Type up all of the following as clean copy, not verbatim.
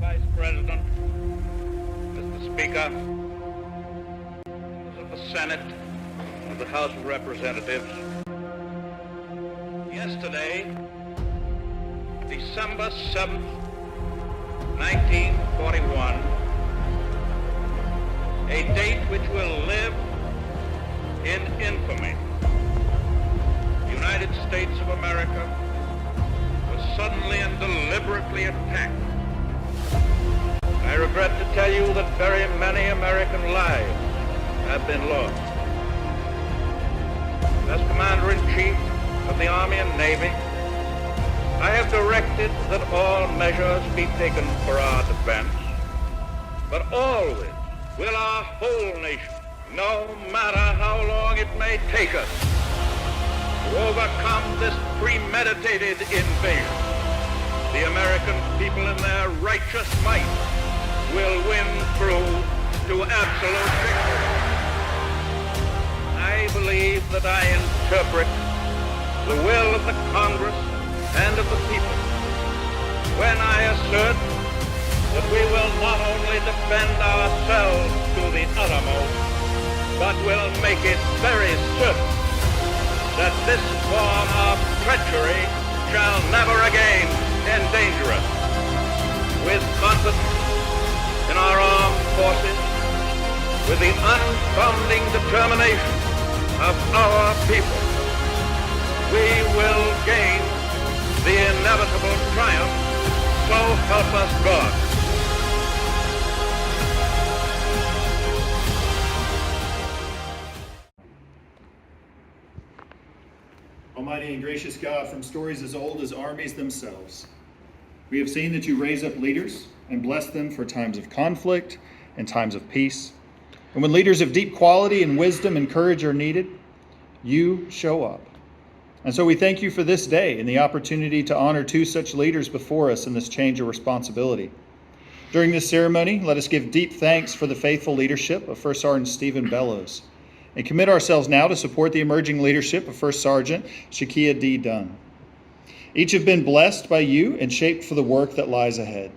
Vice President, Mr. Speaker, members of the Senate, of the House of Representatives. Yesterday, December 7th, 1941, a date which will live in infamy. The United States of America was suddenly and deliberately attacked. I regret to tell you that very many American lives have been lost. As Commander-in-Chief of the Army and Navy, I have directed that all measures be taken for our defense, but always will our whole nation, no matter how long it may take us, to overcome this premeditated invasion. The American people in their righteous might will win through to absolute victory. I believe that I interpret the will of the Congress and of the people when I assert that we will not only defend ourselves to the uttermost, but will make it very certain that this form of treachery shall never again endanger us. With confidence in our armed forces, with the unbounding determination of our people, we will gain the inevitable triumph, so help us God. Almighty and gracious God, from stories as old as armies themselves, we have seen that you raise up leaders and bless them for times of conflict and times of peace. And when leaders of deep quality and wisdom and courage are needed, you show up. And so we thank you for this day and the opportunity to honor two such leaders before us in this change of responsibility. During this ceremony, let us give deep thanks for the faithful leadership of First Sergeant Stephen Bellows and commit ourselves now to support the emerging leadership of First Sergeant Shakia D. Dunn. Each have been blessed by you and shaped for the work that lies ahead.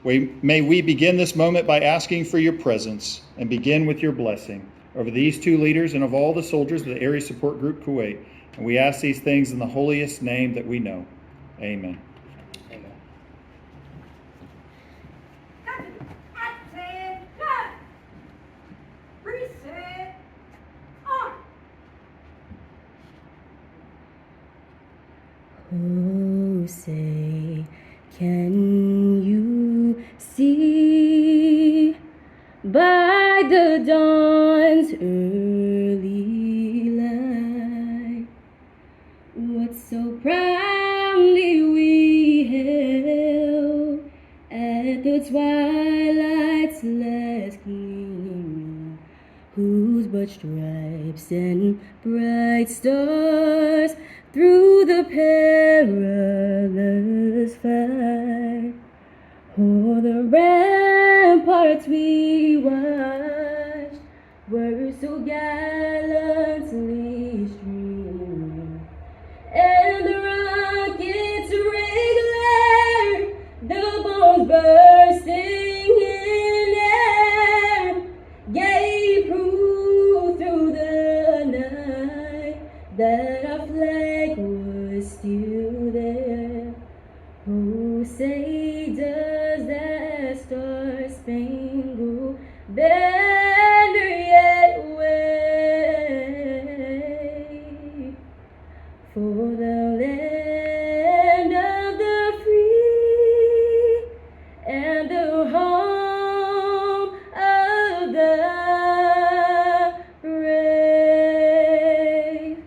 May we begin this moment by asking for your presence and begin with your blessing over these two leaders and of all the soldiers of the Area Support Group Kuwait. And we ask these things in the holiest name that we know. Amen. Amen. Active, cut. Reset, on. Oh, say, can you see by the dawn's early light what so proudly we hailed at the twilight's last gleaming, whose broad stripes and bright stars through the perilous fight o'er the ramparts we watched were so gallantly streaming, and the rockets regular, the bombs bursting in air, gave proof through the night that our flag was still there. Oh, say does that star-spangled banner yet wave for the land of the free and the home of the brave?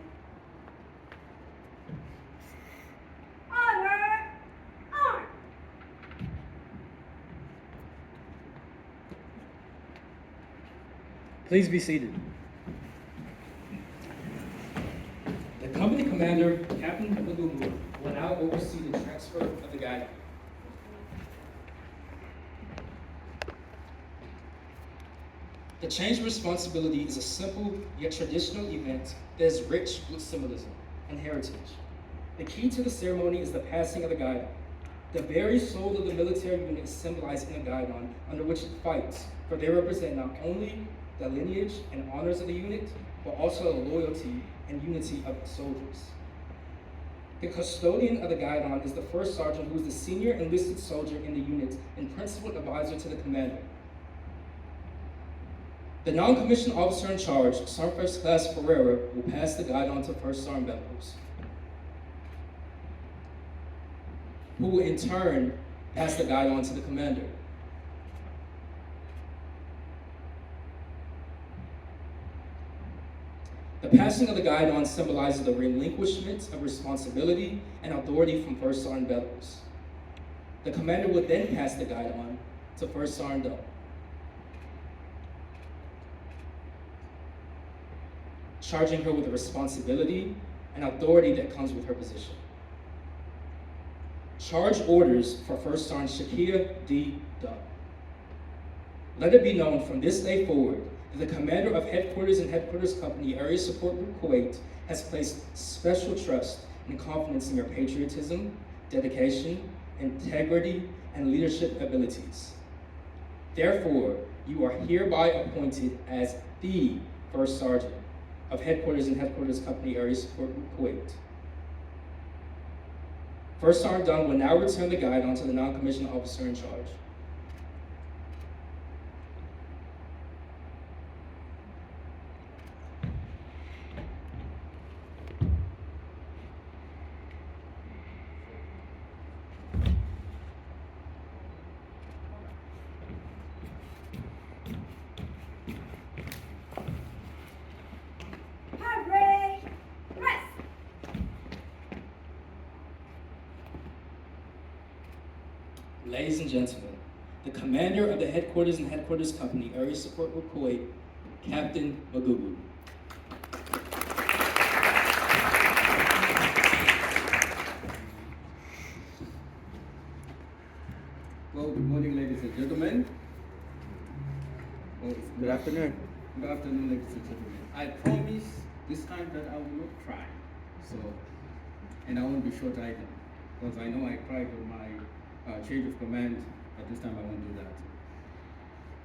Onward, on. Please be seated. The company commander, Captain Malumbu, will now oversee the transfer of the guidance. The change of responsibility is a simple yet traditional event that is rich with symbolism and heritage. The key to the ceremony is the passing of the guidon. The very soul of the military unit is symbolized in a guidon under which it fights, for they represent not only the lineage and honors of the unit, but also the loyalty and unity of the soldiers. The custodian of the guidon is the first sergeant, who is the senior enlisted soldier in the unit and principal advisor to the commander. The non-commissioned officer in charge, Sergeant First Class Ferreira, will pass the guidon to First Sergeant Bellows, who will in turn pass the guidon to the commander. The passing of the guidon symbolizes the relinquishment of responsibility and authority from First Sergeant Bellows. The commander would then pass the guidon to First Sergeant Doe, charging her with the responsibility and authority that comes with her position. Charge orders for First Sergeant Shakia D. Doe. Let it be known from this day forward that the commander of Headquarters and Headquarters Company Area Support Group Kuwait has placed special trust and confidence in your patriotism, dedication, integrity, and leadership abilities. Therefore, you are hereby appointed as the First Sergeant of Headquarters and Headquarters Company Area Support Group Kuwait. First Sergeant Dunn will now return the guidon to the non-commissioned officer in charge. Hurry! Rest! Ladies and gentlemen, the commander of the Headquarters and Headquarters Company Area Support Group Kuwait, Captain Magugu. Well, good morning, ladies and gentlemen. Good afternoon. Good afternoon, ladies and gentlemen. I promise this time that I will not cry. So, and I won't be short either, because I know I cried on my change of command, but this time I won't do that.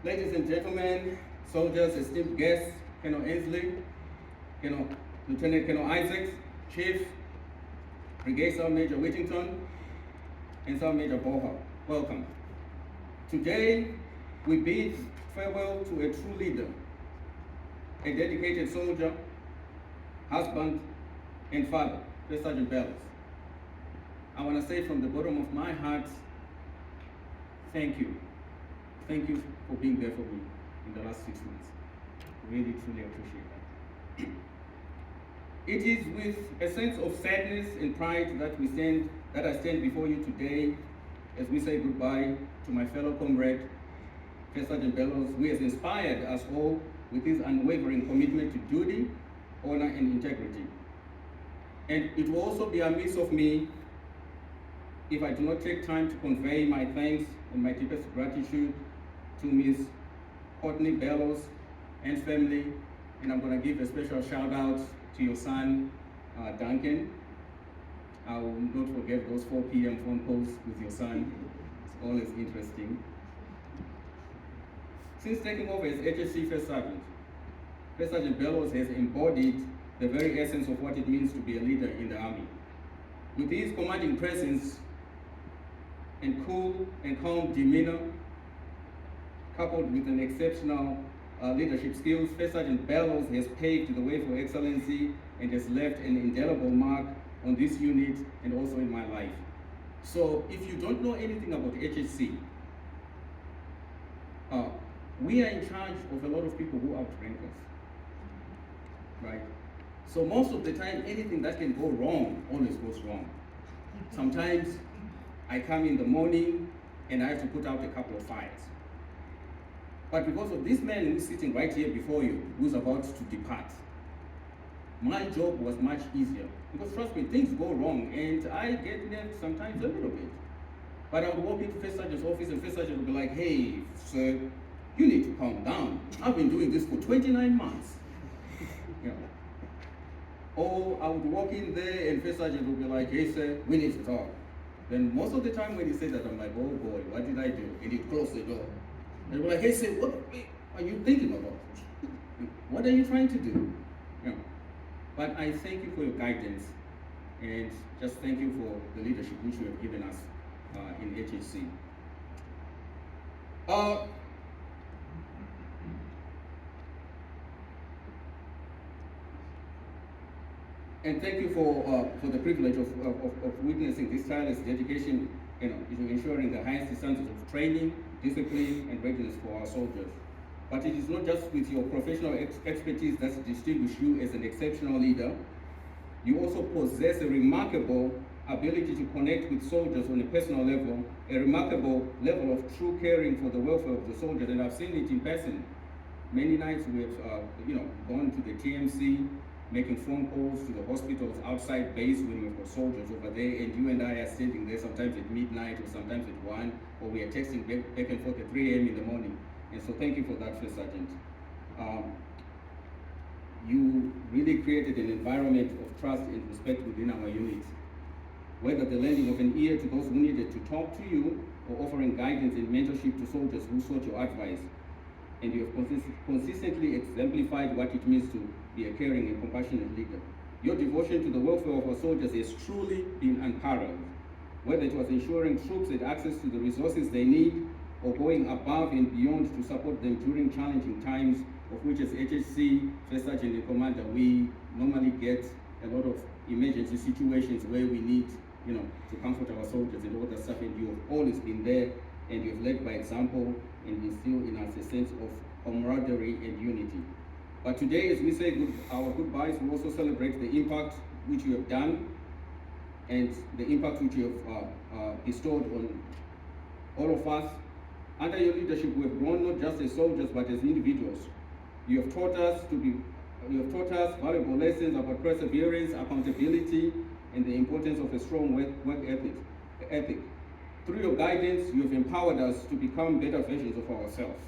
Ladies and gentlemen, soldiers, esteemed guests, Colonel Ainsley, Lieutenant Colonel Isaacs, Chief, Brigade Sergeant Major Whittington, and Sergeant Major Boha, welcome. Today, we bid farewell to a true leader, a dedicated soldier, husband, and father, First Sergeant Bellows. I want to say from the bottom of my heart, thank you. Thank you for being there for me in the last 6 months. Really, truly appreciate that. It is with a sense of sadness and pride that I stand before you today as we say goodbye to my fellow comrade, First Sergeant Bellows, who has inspired us all with his unwavering commitment to duty, honor, and integrity. And it will also be amiss of me if I do not take time to convey my thanks and my deepest gratitude to Ms. Courtney Bellows and family. And I'm going to give a special shout out to your son, Duncan. I will not forget those 4 p.m. phone calls with your son. It's always interesting. Since taking over as HSC First Sergeant Bellows has embodied the very essence of what it means to be a leader in the Army. With his commanding presence and cool and calm demeanor, coupled with an exceptional leadership skills, First Sergeant Bellows has paved the way for excellency and has left an indelible mark on this unit and also in my life. So if you don't know anything about HSC, we are in charge of a lot of people who outrank us, right? So most of the time, anything that can go wrong always goes wrong. Sometimes I come in the morning and I have to put out a couple of fires. But because of this man who's sitting right here before you, who's about to depart, my job was much easier. Because trust me, things go wrong and I get nerved sometimes a little bit. But I would walk into First Sergeant's office and First Sergeant would be like, hey, sir, you need to calm down. I've been doing this for 29 months. You know. Or I would walk in there and First Sergeant would be like, hey, sir, we need to talk. Then most of the time when he said that, I'm like, oh boy, what did I do? And he closed the door. And we're like, hey, say, what are you thinking about? What are you trying to do? You know, but I thank you for your guidance, and just thank you for the leadership which you have given us in HHC. And thank you for the privilege of witnessing this tireless dedication, you know, to ensuring the highest standards of training, discipline, and readiness for our soldiers. But it is not just with your professional expertise that distinguish you as an exceptional leader. You also possess a remarkable ability to connect with soldiers on a personal level, a remarkable level of true caring for the welfare of the soldiers, and I've seen it in person. Many nights we have, gone to the TMC, making phone calls to the hospitals outside base when we've got soldiers over there, and you and I are sitting there sometimes at midnight or sometimes at 1, or we are texting back and forth at 3 a.m. in the morning. And so thank you for that, First Sergeant. You really created an environment of trust and respect within our unit. Whether the lending of an ear to those who needed to talk to you, or offering guidance and mentorship to soldiers who sought your advice. And you have consistently exemplified what it means to be a caring and compassionate leader. Your devotion to the welfare of our soldiers has truly been unparalleled. Whether it was ensuring troops had access to the resources they need, or going above and beyond to support them during challenging times, of which as HHC, First Sergeant and Commander, we normally get a lot of emergency situations where we need, to comfort our soldiers and all that stuff, and you have always been there, and you have led by example and instilled in us a sense of camaraderie and unity. But today, as we say our goodbyes, we also celebrate the impact which you have done and the impact which you have bestowed on all of us. Under your leadership, we have grown not just as soldiers, but as individuals. You have taught us valuable lessons about perseverance, accountability, and the importance of a strong work ethic. Through your guidance, you have empowered us to become better versions of ourselves.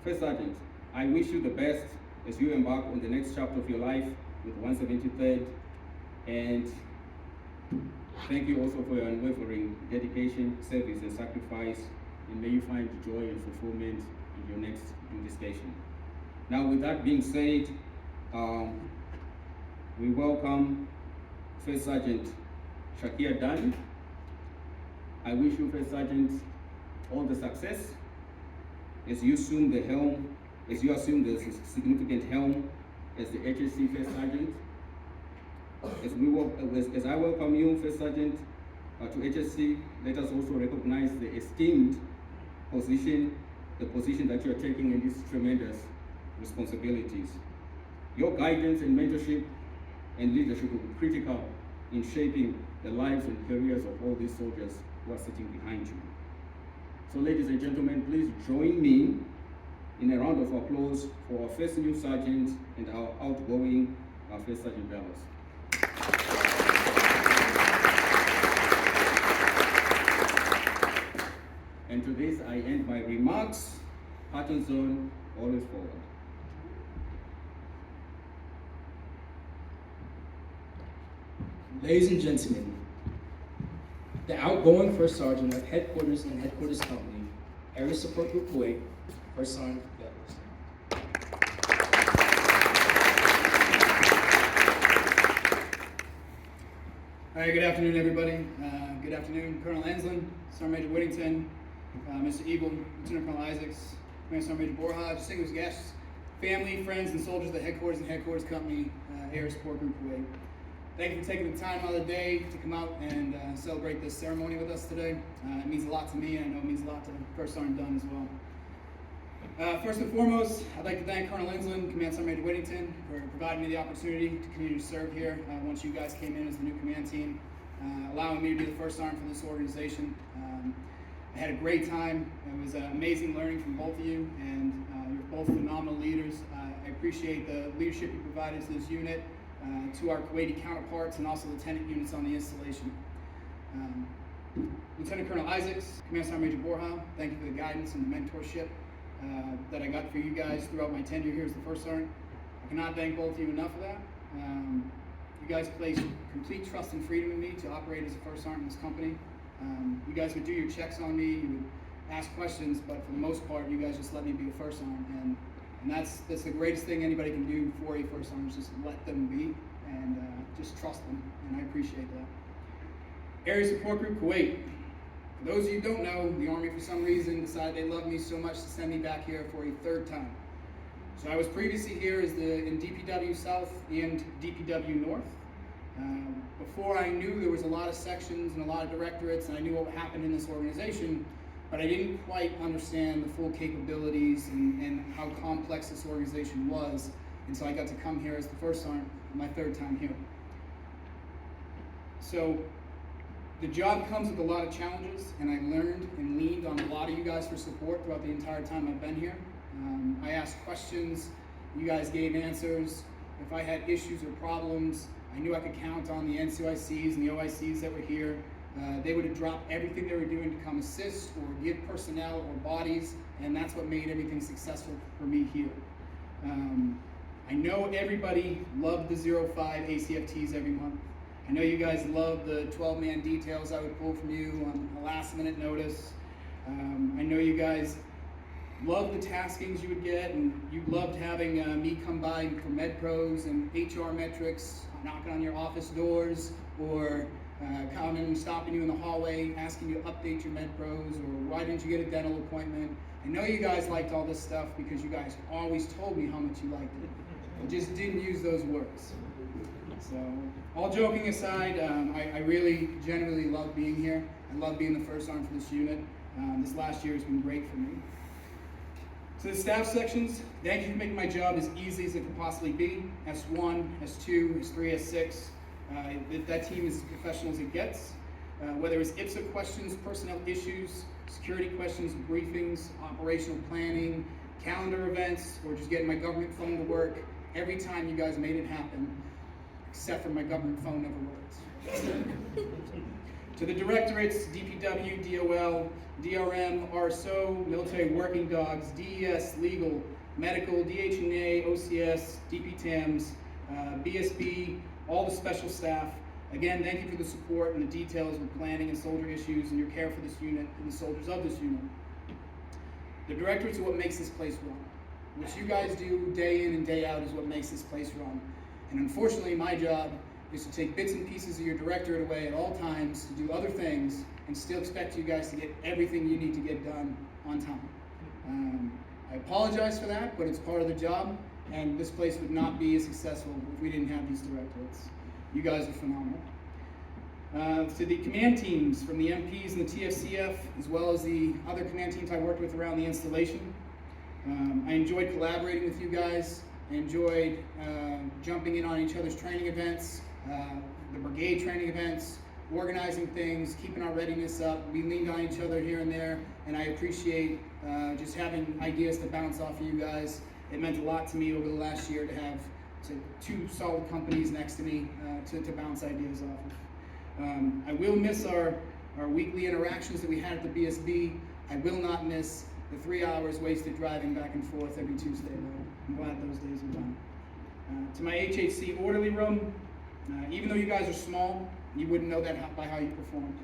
First Sergeant, I wish you the best as you embark on the next chapter of your life with 173rd, and thank you also for your unwavering dedication, service, and sacrifice, and may you find joy and fulfillment in your next duty station. Now, with that being said, we welcome First Sergeant Shakia Dan. I wish you, First Sergeant, all the success as you assume the significant helm as the HSC First Sergeant. As I welcome you, First Sergeant, to HSC, let us also recognize the esteemed position, the position that you are taking in these tremendous responsibilities. Your guidance and mentorship and leadership will be critical in shaping the lives and careers of all these soldiers who are sitting behind you. So, ladies and gentlemen, please join me in a round of applause for our first new sergeant and our outgoing First Sergeant Bellows. And to this, I end my remarks. Patton Zone, always forward. Ladies and gentlemen, the outgoing First Sergeant of Headquarters and Headquarters Company, Area Support Group Kuwait, First Sergeant Bellows. All right, good afternoon, everybody. Good afternoon, Colonel Enslin, Sergeant Major Whittington, Mr. Eagle, Lieutenant Colonel Isaacs, Command Sergeant Major Borja, distinguished guests, family, friends, and soldiers of the Headquarters and Headquarters Company, Area Support Group Kuwait. Thank you for taking the time out of the day to come out and celebrate this ceremony with us today. It means a lot to me, and I know it means a lot to First Sergeant Dunn as well. First and foremost, I'd like to thank Colonel Enslin, Command Sergeant Major Whittington, for providing me the opportunity to continue to serve here once you guys came in as the new command team, allowing me to be the first sergeant for this organization. I had a great time. It was amazing learning from both of you, and you're both phenomenal leaders. I appreciate the leadership you provided to this unit, to our Kuwaiti counterparts, and also the tenant units on the installation. Lieutenant Colonel Isaacs, Command Sergeant Major Borja, thank you for the guidance and the mentorship that I got for you guys throughout my tenure here as the First Sergeant. I cannot thank both of you enough for that. You guys placed complete trust and freedom in me to operate as a first sergeant in this company. You guys would do your checks on me, you would ask questions, but for the most part, you guys just let me be a first sergeant. And that's the greatest thing anybody can do for a first sergeant, is just let them be and just trust them, and I appreciate that. Area Support Group Kuwait. For those of you who don't know, the Army for some reason decided they loved me so much to send me back here for a third time. So I was previously here in DPW South and DPW North. Before I knew there was a lot of sections and a lot of directorates, and I knew what happened in this organization, but I didn't quite understand the full capabilities and how complex this organization was until I got to come here as the first sergeant, my third time here. So the job comes with a lot of challenges, and I learned and leaned on a lot of you guys for support throughout the entire time I've been here. I asked questions, you guys gave answers. If I had issues or problems, I knew I could count on the NCOICs and the OICs that were here. They would have dropped everything they were doing to come assist or give personnel or bodies, and that's what made everything successful for me here. I know everybody loved the 05 ACFTs every month. I know you guys loved the 12-man details I would pull from you on a last-minute notice. I know you guys loved the taskings you would get, and you loved having me come by for MedPros and HR metrics, knocking on your office doors, or coming and stopping you in the hallway, asking you to update your MedPros, or why didn't you get a dental appointment. I know you guys liked all this stuff because you guys always told me how much you liked it. I just didn't use those words. So, all joking aside, I really genuinely love being here. I love being the first sergeant for this unit. This last year has been great for me. To the staff sections, thank you for making my job as easy as it could possibly be. S1, S2, S3, S6. That team is as professional as it gets. Whether it's IPSA questions, personnel issues, security questions, briefings, operational planning, calendar events, or just getting my government phone to work, every time you guys made it happen, except for my government phone never works. To the directorates, DPW, DOL, DRM, RSO, military working dogs, DES, legal, medical, DHNA, OCS, DPTAMs, BSB, all the special staff. Again, thank you for the support and the details with planning and soldier issues and your care for this unit and the soldiers of this unit. The directorates are what makes this place run. What you guys do day in and day out is what makes this place run. And unfortunately, my job is to take bits and pieces of your directorate away at all times to do other things and still expect you guys to get everything you need to get done on time. I apologize for that, but it's part of the job, and this place would not be as successful if we didn't have these directorates. You guys are phenomenal. To the command teams from the MPs and the TFCF, as well as the other command teams I worked with around the installation, I enjoyed collaborating with you guys. I enjoyed jumping in on each other's training events, the brigade training events, organizing things, keeping our readiness up. We leaned on each other here and there, and I appreciate just having ideas to bounce off of you guys. It meant a lot to me over the last year to have two solid companies next to me to bounce ideas off of. I will miss our weekly interactions that we had at the BSB. I will not miss the 3 hours wasted driving back and forth every Tuesday night. I'm glad those days are done. To my HHC orderly room, even though you guys are small, you wouldn't know that by how you performed.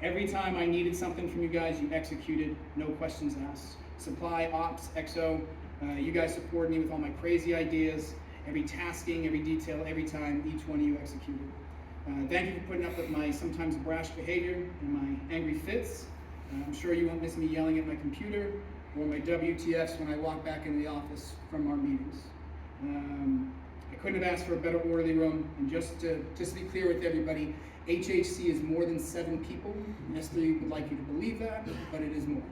Every time I needed something from you guys, you executed, no questions asked. Supply, ops, XO, you guys supported me with all my crazy ideas, every tasking, every detail, every time each one of you executed. Thank you for putting up with my sometimes brash behavior and my angry fits. I'm sure you won't miss me yelling at my computer or my WTFs when I walk back into the office from our meetings. I couldn't have asked for a better orderly room, and just to be clear with everybody, HHC is more than 7 people. S3 would like you to believe that, but it is more.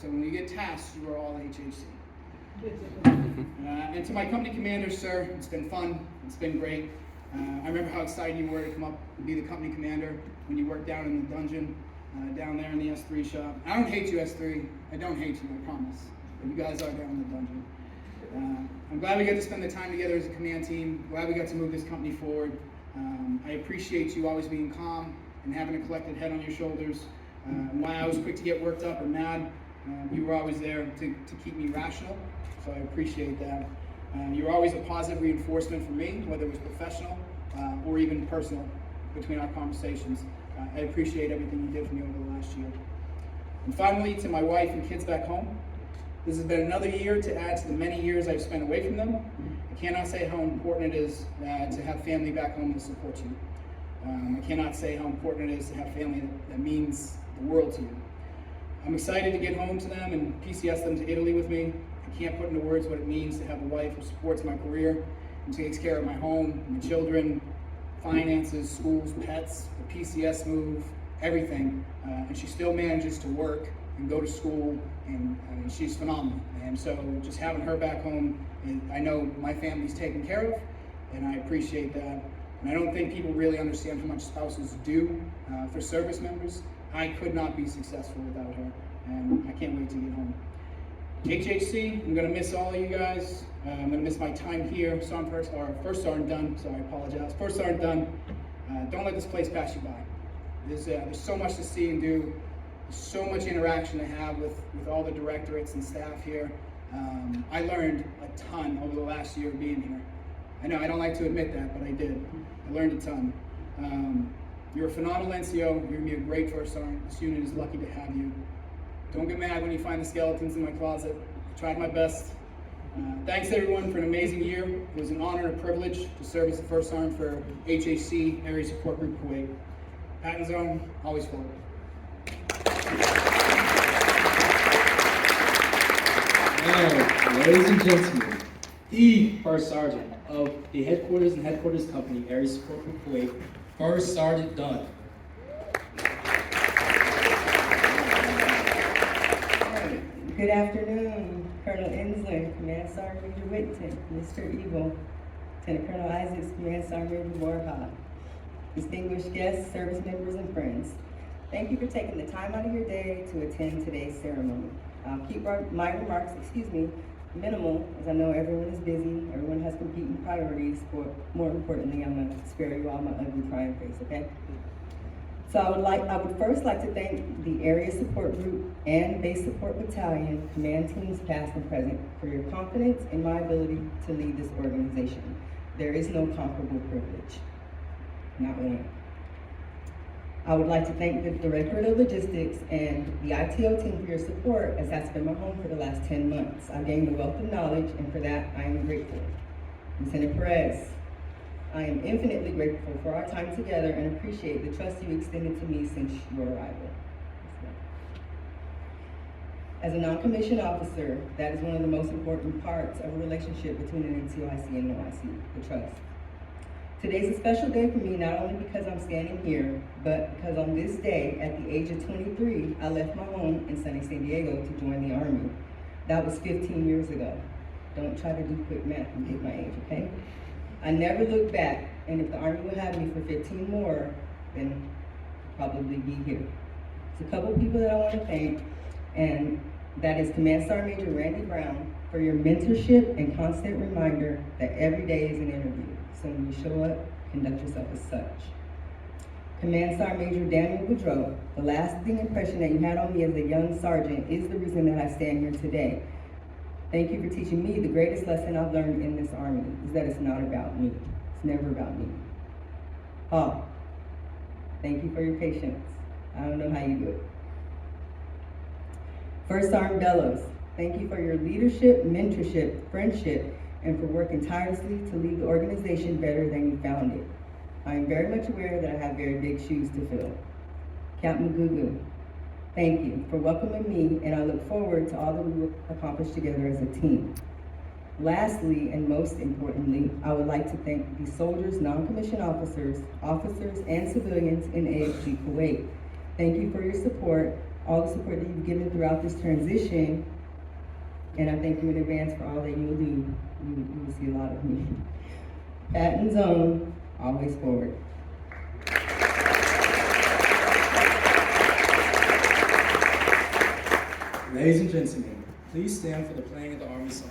So when you get tasked, you are all HHC. And to my company commanders, sir, it's been fun, it's been great. I remember how excited you were to come up and be the company commander when you worked down in the dungeon, down there in the S3 shop. I don't hate you, S3. I don't hate you, I promise. But you guys are down in the dungeon. I'm glad we got to spend the time together as a command team. Glad we got to move this company forward. I appreciate you always being calm and having a collected head on your shoulders. Why I was quick to get worked up or mad, you were always there to keep me rational, so I appreciate that. You were always a positive reinforcement for me, whether it was professional or even personal between our conversations. I appreciate everything you did for me over the last year. And finally, to my wife and kids back home, this has been another year to add to the many years I've spent away from them. I cannot say how important it is to have family back home to support you. I cannot say how important it is to have family that means the world to you. I'm excited to get home to them and PCS them to Italy with me. I can't put into words what it means to have a wife who supports my career and takes care of my home, my children, finances, schools, pets, the PCS move, everything. And she still manages to work and go to school, and she's phenomenal. And so just having her back home, I know my family's taken care of, and I appreciate that. And I don't think people really understand how much spouses do for service members. I could not be successful without her, and I can't wait to get home. HHC, I'm gonna miss all of you guys. I'm gonna miss my time here. First sergeant done, so I apologize. First sergeant done. Don't let this place pass you by. There's so much to see and do. There's so much interaction to have with all the directorates and staff here. I learned a ton over the last year of being here. I know I don't like to admit that, but I did. I learned a ton. You're a phenomenal NCO. You're gonna be a great first sergeant. This unit is lucky to have you. Don't get mad when you find the skeletons in my closet. I tried my best. Thanks everyone for an amazing year. It was an honor and a privilege to serve as the first sergeant for HAC Area Support Group Kuwait. Patton Zone, always forward. Now, ladies and gentlemen, the First Sergeant of the Headquarters and Headquarters Company, Area Support Group Kuwait, First Sergeant Dunn. Good afternoon, Colonel Inslee, Command Sergeant Major Whittington, Mr. Eagle, Lieutenant Colonel Isaacs, Command Sergeant Major Warhol, distinguished guests, service members, and friends. Thank you for taking the time out of your day to attend today's ceremony. I'll keep my remarks, minimal, as I know everyone is busy, everyone has competing priorities, but more importantly, I'm gonna spare you all my ugly crying face, okay? So I would first like to thank the Area Support Group and Base Support Battalion command teams past and present for your confidence in my ability to lead this organization. There is no comparable privilege, not one. I would like to thank the Directorate of Logistics and the ITO team for your support, as that's been my home for the last 10 months. I've gained a wealth of knowledge, and for that, I am grateful. Lieutenant Perez, I am infinitely grateful for our time together and appreciate the trust you extended to me since your arrival. As a non-commissioned officer, that is one of the most important parts of a relationship between an NCOIC and an OIC, the trust. Today's a special day for me, not only because I'm standing here, but because on this day, at the age of 23, I left my home in sunny San Diego to join the Army. That was 15 years ago. Don't try to do quick math and get my age, okay? I never looked back, and if the Army would have me for 15 more, then I'd probably be here. There's a couple people that I want to thank, and that is Command Sergeant Major Randy Brown for your mentorship and constant reminder that every day is an interview. So when you show up, conduct yourself as such. Command Sergeant Major Daniel Boudreaux, the lasting impression that you had on me as a young sergeant is the reason that I stand here today. Thank you for teaching me the greatest lesson I've learned in this Army, is that it's not about me. It's never about me. Paul, thank you for your patience. I don't know how you do it. First Sergeant Bellows, thank you for your leadership, mentorship, friendship, and for working tirelessly to lead the organization better than you found it. I am very much aware that I have very big shoes to fill. Captain Gugu, thank you for welcoming me, and I look forward to all that we will accomplish together as a team. Lastly, and most importantly, I would like to thank the soldiers, non-commissioned officers, and civilians in AFG Kuwait. Thank you for your support, all the support that you've given throughout this transition, and I thank you in advance for all that you'll do. You will see a lot of me. Patton Zone, always forward. Ladies and gentlemen, please stand for the playing of the Army song.